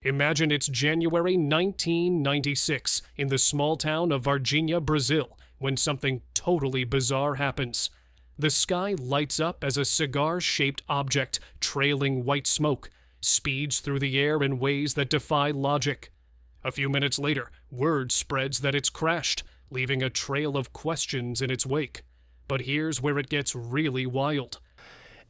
Imagine it's January 1996 in the small town of Varginha, Brazil, when something totally bizarre happens. The sky lights up as a cigar-shaped object, trailing white smoke, speeds through the air in ways that defy logic. A few minutes later, word spreads that it's crashed, leaving a trail of questions in its wake. But here's where it gets really wild.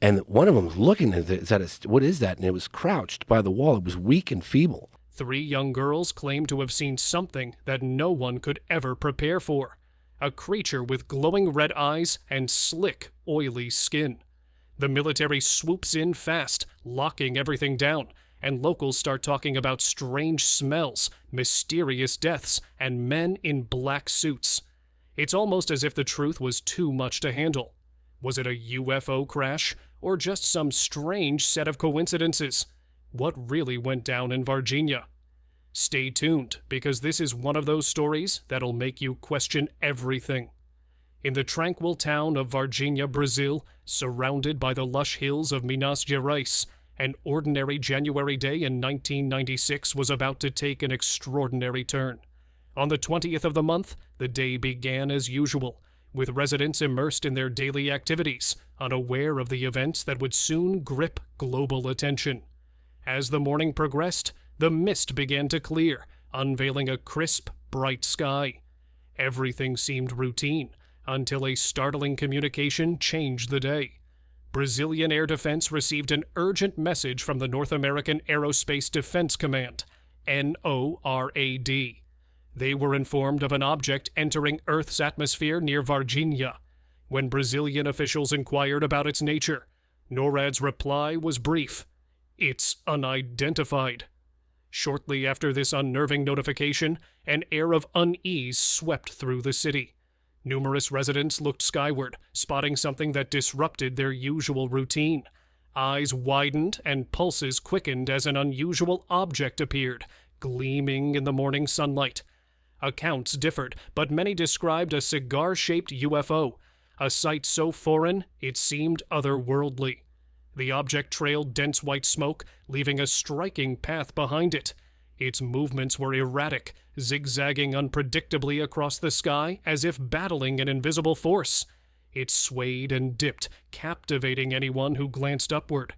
And one of them was looking at it, what is that? And it was crouched by the wall. It was weak and feeble. 3 young girls claim to have seen something that no one could ever prepare for. A creature with glowing red eyes and slick, oily skin. The military swoops in fast, locking everything down, and locals start talking about strange smells, mysterious deaths, and men in black suits. It's almost as if the truth was too much to handle. Was it a UFO crash, or just some strange set of coincidences? What really went down in Varginha? Stay tuned, because this is one of those stories that'll make you question everything. In the tranquil town of Varginha, Brazil, surrounded by the lush hills of Minas Gerais, an ordinary January day in 1996 was about to take an extraordinary turn. On the 20th of the month, the day began as usual, with residents immersed in their daily activities, unaware of the events that would soon grip global attention. As the morning progressed, the mist began to clear, unveiling a crisp, bright sky. Everything seemed routine, until a startling communication changed the day. Brazilian Air Defense received an urgent message from the North American Aerospace Defense Command, NORAD. They were informed of an object entering Earth's atmosphere near Varginha. When Brazilian officials inquired about its nature, NORAD's reply was brief: "It's unidentified." Shortly after this unnerving notification, an air of unease swept through the city. Numerous residents looked skyward, spotting something that disrupted their usual routine. Eyes widened and pulses quickened as an unusual object appeared, gleaming in the morning sunlight. Accounts differed, but many described a cigar-shaped UFO, a sight so foreign it seemed otherworldly. The object trailed dense white smoke, leaving a striking path behind it. Its movements were erratic, zigzagging unpredictably across the sky as if battling an invisible force. It swayed and dipped, captivating anyone who glanced upward.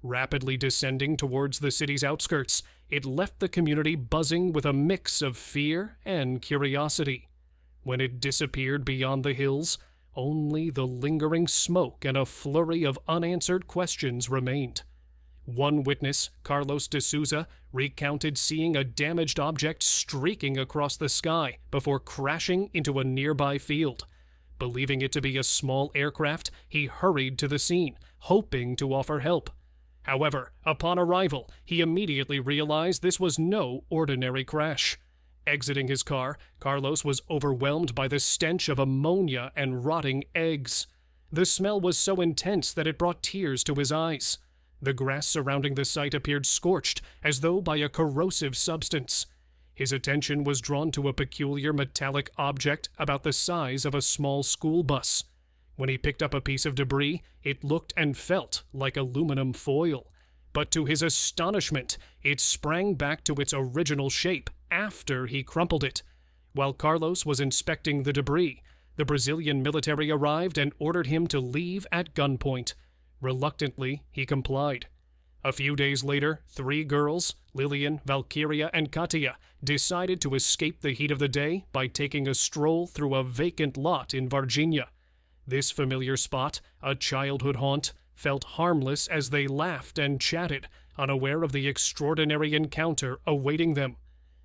Rapidly descending towards the city's outskirts, it left the community buzzing with a mix of fear and curiosity. When it disappeared beyond the hills, only the lingering smoke and a flurry of unanswered questions remained. One witness, Carlos de Souza, recounted seeing a damaged object streaking across the sky before crashing into a nearby field. Believing it to be a small aircraft, he hurried to the scene, hoping to offer help. However, upon arrival, he immediately realized this was no ordinary crash. Exiting his car, Carlos was overwhelmed by the stench of ammonia and rotting eggs. The smell was so intense that it brought tears to his eyes. The grass surrounding the site appeared scorched, as though by a corrosive substance. His attention was drawn to a peculiar metallic object about the size of a small school bus. When he picked up a piece of debris, it looked and felt like aluminum foil. But to his astonishment, it sprang back to its original shape after he crumpled it. While Carlos was inspecting the debris, the Brazilian military arrived and ordered him to leave at gunpoint. Reluctantly, he complied. A few days later, 3 girls, Lillian, Valkyria, and Katia, decided to escape the heat of the day by taking a stroll through a vacant lot in Varginha. This familiar spot, a childhood haunt, felt harmless as they laughed and chatted, unaware of the extraordinary encounter awaiting them.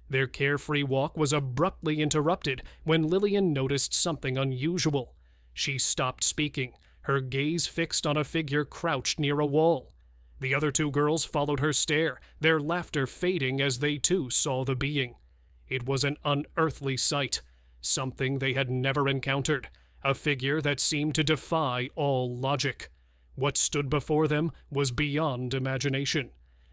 Their carefree walk was abruptly interrupted when Lillian noticed something unusual. She stopped speaking, her gaze fixed on a figure crouched near a wall. The other 2 girls followed her stare, their laughter fading as they too saw the being. It was an unearthly sight, something they had never encountered, a figure that seemed to defy all logic. What stood before them was beyond imagination.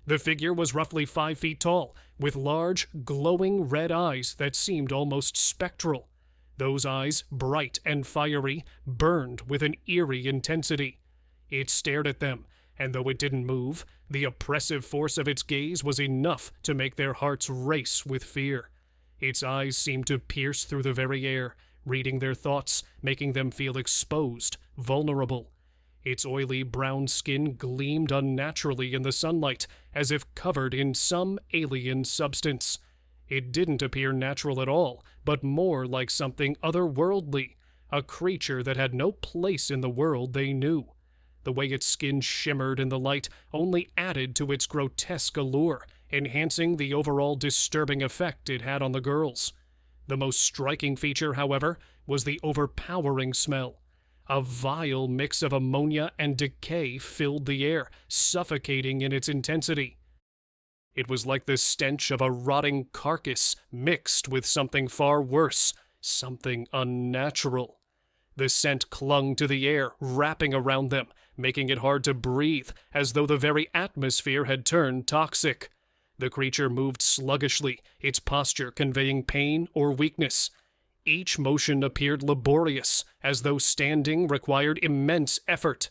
The figure was roughly 5 feet tall, with large, glowing red eyes that seemed almost spectral. Those eyes, bright and fiery, burned with an eerie intensity. It stared at them, and though it didn't move, the oppressive force of its gaze was enough to make their hearts race with fear. Its eyes seemed to pierce through the very air, reading their thoughts, making them feel exposed, vulnerable. Its oily brown skin gleamed unnaturally in the sunlight, as if covered in some alien substance. It didn't appear natural at all, but more like something otherworldly, a creature that had no place in the world they knew. The way its skin shimmered in the light only added to its grotesque allure, enhancing the overall disturbing effect it had on the girls. The most striking feature, however, was the overpowering smell. A vile mix of ammonia and decay filled the air, suffocating in its intensity. It was like the stench of a rotting carcass mixed with something far worse, something unnatural. The scent clung to the air, wrapping around them, making it hard to breathe, as though the very atmosphere had turned toxic. The creature moved sluggishly, its posture conveying pain or weakness. Each motion appeared laborious, as though standing required immense effort.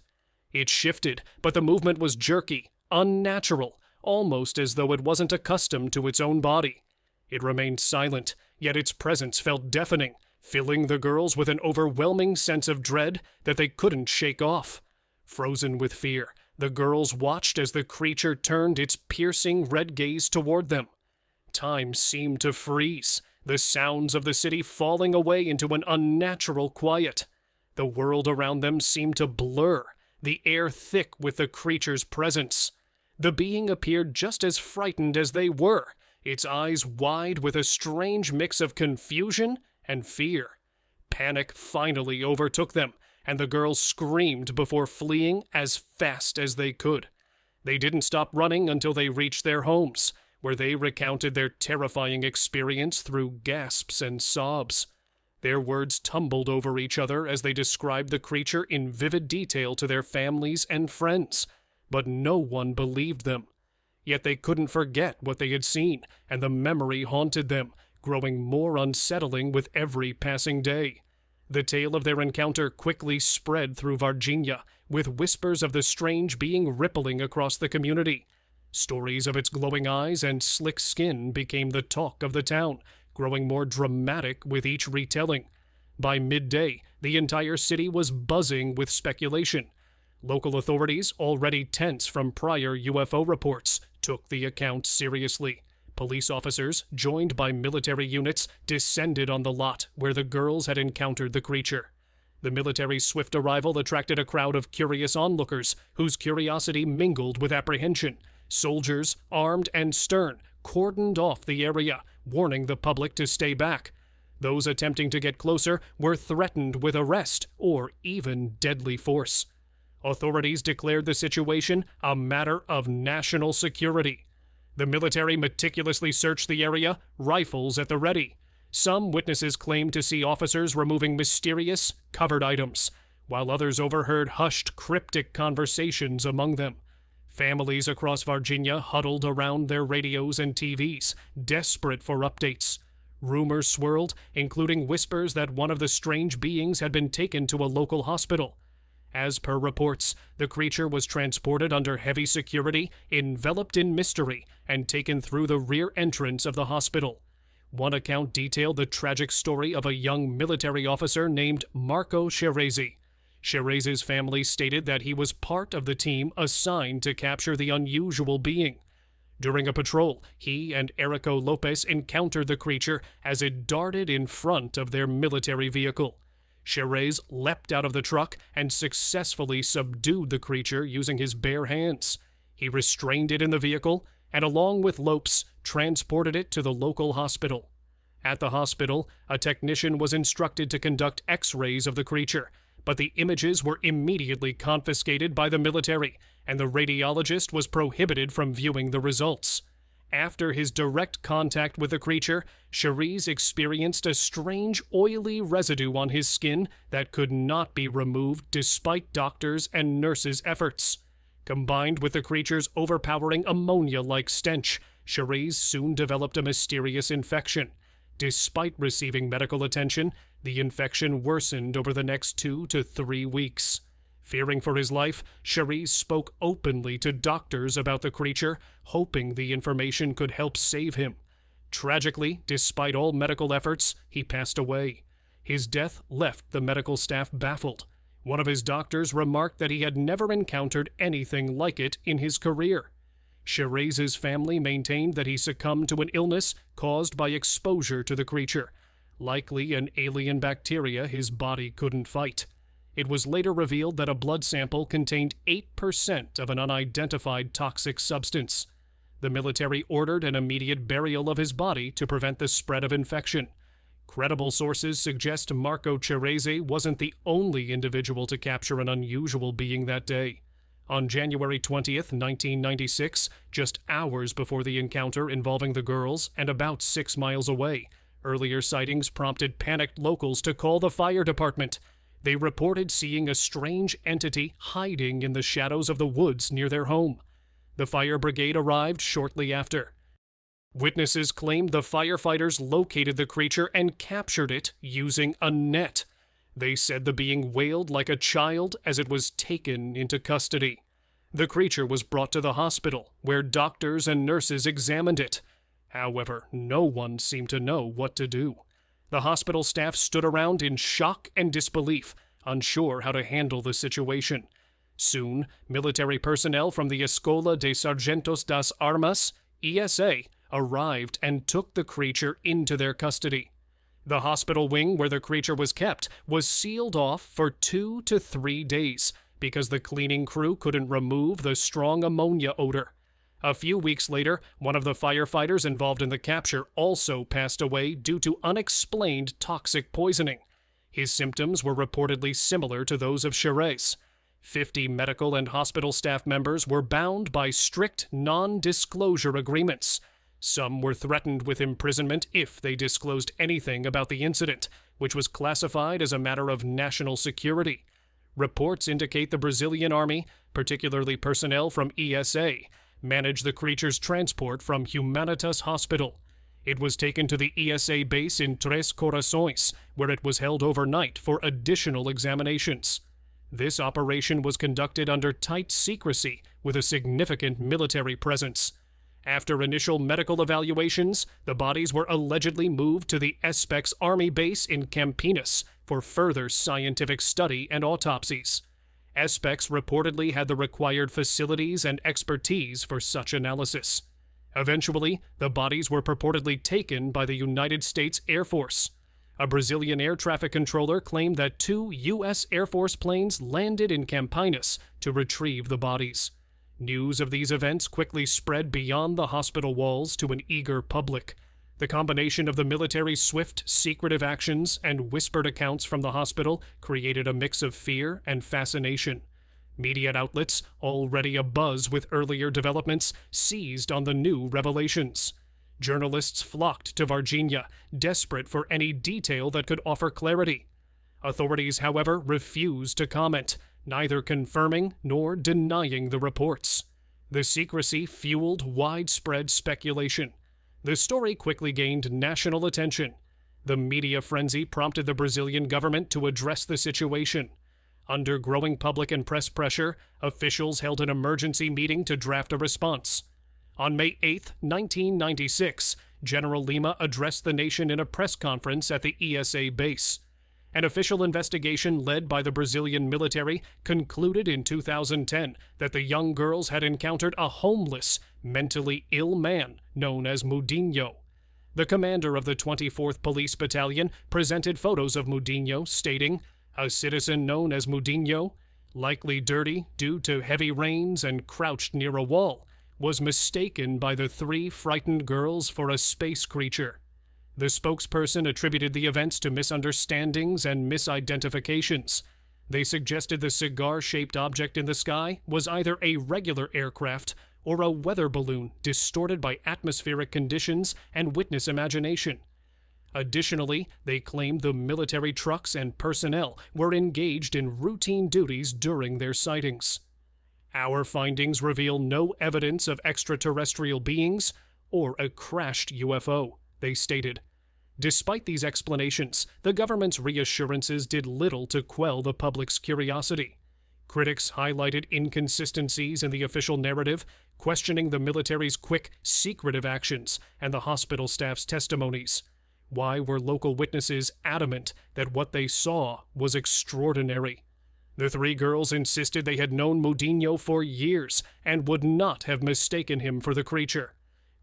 It shifted, but the movement was jerky, unnatural, almost as though it wasn't accustomed to its own body. It remained silent, yet its presence felt deafening, filling the girls with an overwhelming sense of dread that they couldn't shake off. Frozen with fear, the girls watched as the creature turned its piercing red gaze toward them. Time seemed to freeze, the sounds of the city falling away into an unnatural quiet. The world around them seemed to blur, the air thick with the creature's presence. The being appeared just as frightened as they were, its eyes wide with a strange mix of confusion and fear. Panic finally overtook them, and the girls screamed before fleeing as fast as they could. They didn't stop running until they reached their homes, where they recounted their terrifying experience through gasps and sobs. Their words tumbled over each other as they described the creature in vivid detail to their families and friends, but no one believed them. Yet they couldn't forget what they had seen, and the memory haunted them, growing more unsettling with every passing day. The tale of their encounter quickly spread through Varginha, with whispers of the strange being rippling across the community. Stories of its glowing eyes and slick skin became the talk of the town, growing more dramatic with each retelling. By midday, the entire city was buzzing with speculation. Local authorities, already tense from prior UFO reports, took the account seriously. Police officers, joined by military units, descended on the lot where the girls had encountered the creature. The military's swift arrival attracted a crowd of curious onlookers, whose curiosity mingled with apprehension. Soldiers, armed and stern, cordoned off the area, warning the public to stay back. Those attempting to get closer were threatened with arrest or even deadly force. Authorities declared the situation a matter of national security. The military meticulously searched the area, rifles at the ready. Some witnesses claimed to see officers removing mysterious, covered items, while others overheard hushed, cryptic conversations among them. Families across Varginha huddled around their radios and TVs, desperate for updates. Rumors swirled, including whispers that one of the strange beings had been taken to a local hospital. As per reports, the creature was transported under heavy security, enveloped in mystery, and taken through the rear entrance of the hospital. One account detailed the tragic story of a young military officer named Marco Sherezi. Sherezi's family stated that he was part of the team assigned to capture the unusual being. During a patrol, he and Erico Lopez encountered the creature as it darted in front of their military vehicle. Sherez leapt out of the truck and successfully subdued the creature using his bare hands. He restrained it in the vehicle and, along with Lopes, transported it to the local hospital. At the hospital, a technician was instructed to conduct X-rays of the creature, but the images were immediately confiscated by the military, and the radiologist was prohibited from viewing the results. After his direct contact with the creature, Sherez experienced a strange oily residue on his skin that could not be removed despite doctors' and nurses' efforts. Combined with the creature's overpowering ammonia-like stench, Sherez soon developed a mysterious infection. Despite receiving medical attention, the infection worsened over the next 2 to 3 weeks. Fearing for his life, Cherise spoke openly to doctors about the creature, hoping the information could help save him. Tragically, despite all medical efforts, he passed away. His death left the medical staff baffled. One of his doctors remarked that he had never encountered anything like it in his career. Cherise's family maintained that he succumbed to an illness caused by exposure to the creature, likely an alien bacteria his body couldn't fight. It was later revealed that a blood sample contained 8% of an unidentified toxic substance. The military ordered an immediate burial of his body to prevent the spread of infection. Credible sources suggest Marco Cerise wasn't the only individual to capture an unusual being that day. On January 20th, 1996, just hours before the encounter involving the girls and about 6 miles away, earlier sightings prompted panicked locals to call the fire department. They reported seeing a strange entity hiding in the shadows of the woods near their home. The fire brigade arrived shortly after. Witnesses claimed the firefighters located the creature and captured it using a net. They said the being wailed like a child as it was taken into custody. The creature was brought to the hospital, where doctors and nurses examined it. However, no one seemed to know what to do. The hospital staff stood around in shock and disbelief, unsure how to handle the situation. Soon, military personnel from the Escola de Sargentos das Armas, ESA, arrived and took the creature into their custody. The hospital wing where the creature was kept was sealed off for 2 to 3 days because the cleaning crew couldn't remove the strong ammonia odor. A few weeks later, one of the firefighters involved in the capture also passed away due to unexplained toxic poisoning. His symptoms were reportedly similar to those of Cherise. 50 medical and hospital staff members were bound by strict non-disclosure agreements. Some were threatened with imprisonment if they disclosed anything about the incident, which was classified as a matter of national security. Reports indicate the Brazilian army, particularly personnel from ESA, managed the creature's transport from Humanitas Hospital. It was taken to the ESA base in Tres Corações, where it was held overnight for additional examinations. This operation was conducted under tight secrecy with a significant military presence. After initial medical evaluations, the bodies were allegedly moved to the SPEC's army base in Campinas for further scientific study and autopsies. SPEC's reportedly had the required facilities and expertise for such analysis. Eventually, the bodies were purportedly taken by the United States Air Force. A Brazilian air traffic controller claimed that 2 U.S. Air Force planes landed in Campinas to retrieve the bodies. News of these events quickly spread beyond the hospital walls to an eager public. The combination of the military's swift, secretive actions and whispered accounts from the hospital created a mix of fear and fascination. Media outlets, already abuzz with earlier developments, seized on the new revelations. Journalists flocked to Varginha, desperate for any detail that could offer clarity. Authorities, however, refused to comment, neither confirming nor denying the reports. The secrecy fueled widespread speculation. The story quickly gained national attention. The media frenzy prompted the Brazilian government to address the situation. Under growing public and press pressure, officials held an emergency meeting to draft a response. On May 8, 1996, General Lima addressed the nation in a press conference at the ESA base. An official investigation led by the Brazilian military concluded in 2010 that the young girls had encountered a homeless, mentally ill man known as Mudinho. The commander of the 24th Police Battalion presented photos of Mudinho, stating, "A citizen known as Mudinho, likely dirty due to heavy rains and crouched near a wall, was mistaken by the 3 frightened girls for a space creature." The spokesperson attributed the events to misunderstandings and misidentifications. They suggested the cigar-shaped object in the sky was either a regular aircraft or a weather balloon distorted by atmospheric conditions and witness imagination. Additionally, they claimed the military trucks and personnel were engaged in routine duties during their sightings. Our findings reveal no evidence of extraterrestrial beings or a crashed UFO, they stated. Despite these explanations, the government's reassurances did little to quell the public's curiosity. Critics highlighted inconsistencies in the official narrative, questioning the military's quick, secretive actions and the hospital staff's testimonies. Why were local witnesses adamant that what they saw was extraordinary? The three girls insisted they had known Mudinho for years and would not have mistaken him for the creature.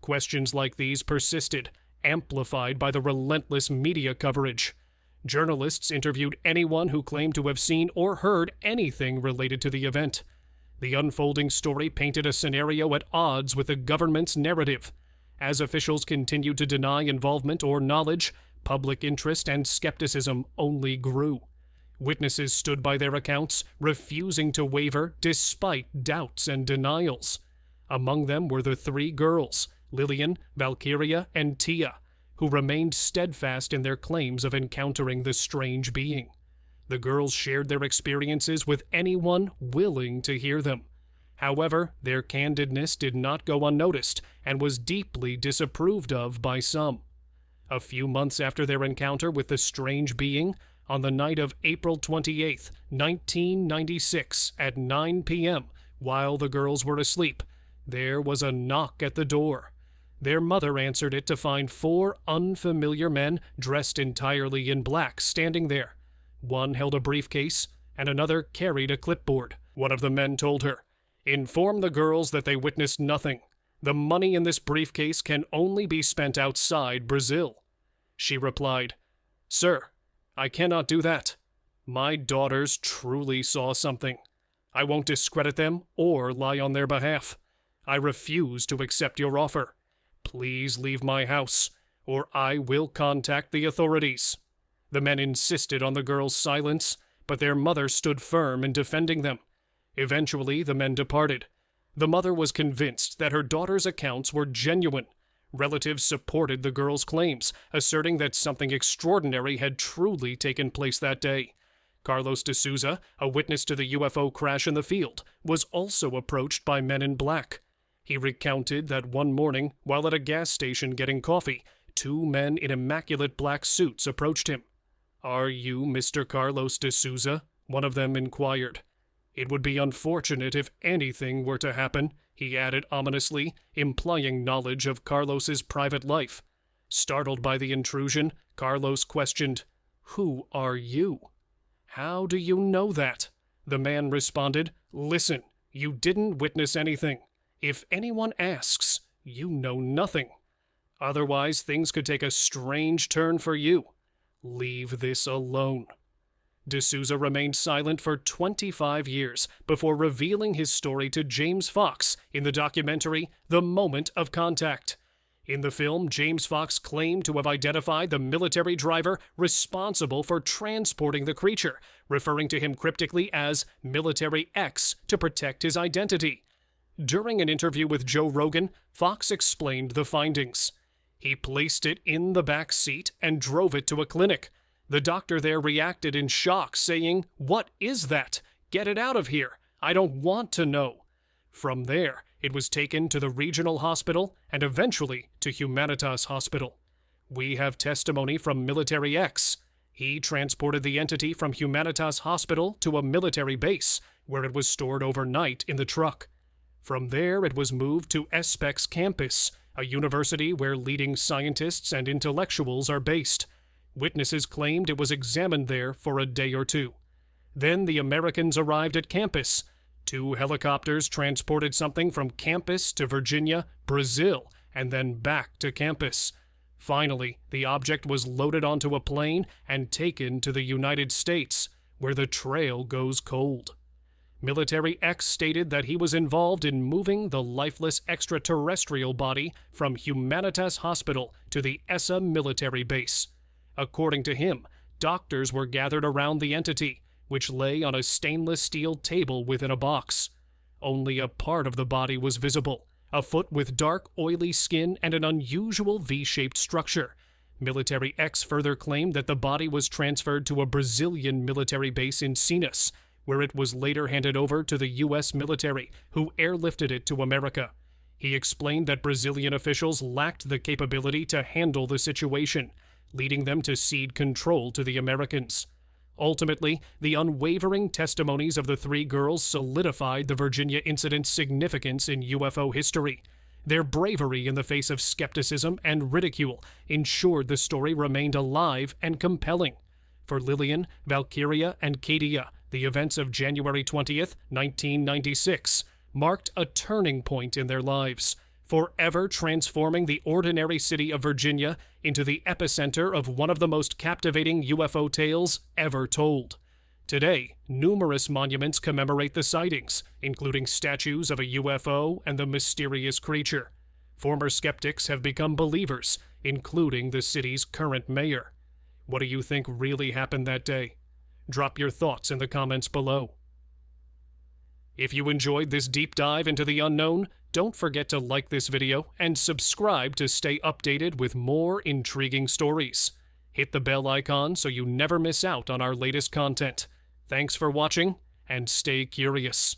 Questions like these persisted, amplified by the relentless media coverage. Journalists interviewed anyone who claimed to have seen or heard anything related to the event. The unfolding story painted a scenario at odds with the government's narrative. As officials continued to deny involvement or knowledge, public interest and skepticism only grew. Witnesses stood by their accounts, refusing to waver despite doubts and denials. Among them were the three girls, Lillian, Valkyria, and Tia, who remained steadfast in their claims of encountering the strange being. The girls shared their experiences with anyone willing to hear them. However, their candidness did not go unnoticed and was deeply disapproved of by some. A few months after their encounter with the strange being, on the night of April 28, 1996, at 9 p.m., while the girls were asleep, there was a knock at the door. Their mother answered it to find four unfamiliar men dressed entirely in black standing there. One held a briefcase, and another carried a clipboard. One of the men told her, "Inform the girls that they witnessed nothing. The money in this briefcase can only be spent outside Brazil." She replied, "Sir, I cannot do that. My daughters truly saw something. I won't discredit them or lie on their behalf. I refuse to accept your offer. Please leave my house, or I will contact the authorities." The men insisted on the girls' silence, but their mother stood firm in defending them. Eventually, the men departed. The mother was convinced that her daughter's accounts were genuine. Relatives supported the girls' claims, asserting that something extraordinary had truly taken place that day. Carlos de Souza, a witness to the UFO crash in the field, was also approached by men in black. He recounted that one morning, while at a gas station getting coffee, two men in immaculate black suits approached him. "Are you Mr. Carlos de Souza?" one of them inquired. "It would be unfortunate if anything were to happen," he added ominously, implying knowledge of Carlos's private life. Startled by the intrusion, Carlos questioned, "Who are you?" "How do you know that?" The man responded, "Listen, you didn't witness anything. If anyone asks, you know nothing. Otherwise, things could take a strange turn for you. Leave this alone." De Souza remained silent for 25 years before revealing his story to James Fox in the documentary The Moment of Contact. In the film, James Fox claimed to have identified the military driver responsible for transporting the creature, referring to him cryptically as Military X to protect his identity. During an interview with Joe Rogan, Fox explained the findings. He placed it in the back seat and drove it to a clinic. The doctor there reacted in shock, saying, "What is that? Get it out of here. I don't want to know." From there, it was taken to the regional hospital and eventually to Humanitas Hospital. We have testimony from Military X. He transported the entity from Humanitas Hospital to a military base, where it was stored overnight in the truck. From there, it was moved to SPEC's campus, a university where leading scientists and intellectuals are based. Witnesses claimed it was examined there for a day or two. Then the Americans arrived at campus. 2 helicopters transported something from campus to Varginha, Brazil, and then back to campus. Finally, the object was loaded onto a plane and taken to the United States, where the trail goes cold. Military X stated that he was involved in moving the lifeless extraterrestrial body from Humanitas Hospital to the ESA military base. According to him, doctors were gathered around the entity, which lay on a stainless steel table within a box. Only a part of the body was visible, a foot with dark, oily skin and an unusual V-shaped structure. Military X further claimed that the body was transferred to a Brazilian military base in Sinas, where it was later handed over to the U.S. military, who airlifted it to America. He explained that Brazilian officials lacked the capability to handle the situation, leading them to cede control to the Americans. Ultimately, the unwavering testimonies of the three girls solidified the Varginha incident's significance in UFO history. Their bravery in the face of skepticism and ridicule ensured the story remained alive and compelling. For Lillian, Valkyria, and Kadia, the events of January 20th, 1996, marked a turning point in their lives, forever transforming the ordinary city of Varginha into the epicenter of one of the most captivating UFO tales ever told. Today, numerous monuments commemorate the sightings, including statues of a UFO and the mysterious creature. Former skeptics have become believers, including the city's current mayor. What do you think really happened that day? Drop your thoughts in the comments below. If you enjoyed this deep dive into the unknown, don't forget to like this video and subscribe to stay updated with more intriguing stories. Hit the bell icon so you never miss out on our latest content. Thanks for watching, and stay curious.